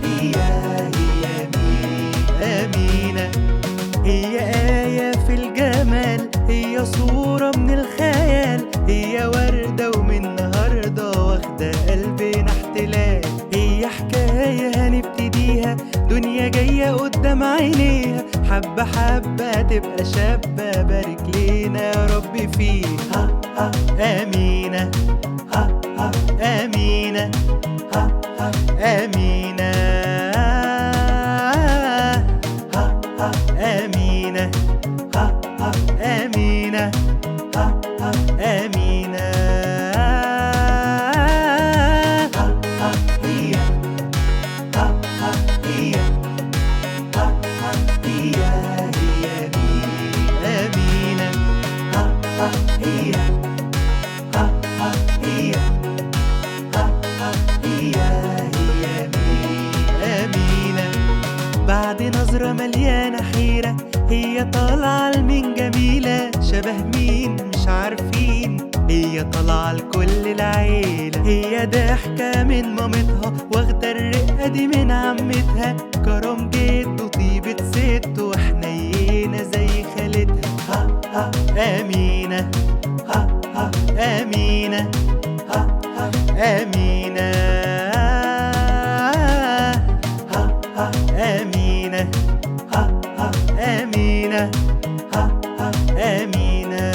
هي أمينة. هي آية في الجمال، هي صورة من الخيال، هي وردة ومن النهاردة واخدة قلبنا احتلال. هي حكاية هنبتديها، دنيا جاية قدام عينيها، حبة حبة تبقى شابة، بارك لينا يا رب فيها. أمينة أمينة أمينة أمينة أمينة أمينة. بعد نظرة مليانة حيرة، هي طالعة لمين جميلة، شبه مين مش عارفين، هي طالعة لكل العيلة. هي ضحكة من مامتها، واخدة الرقة دي من عمتها، كرم جد وطيبة ست، وحنينة زي خالتها. أمينة أمينة أمينة أمينة أمينة أمينة.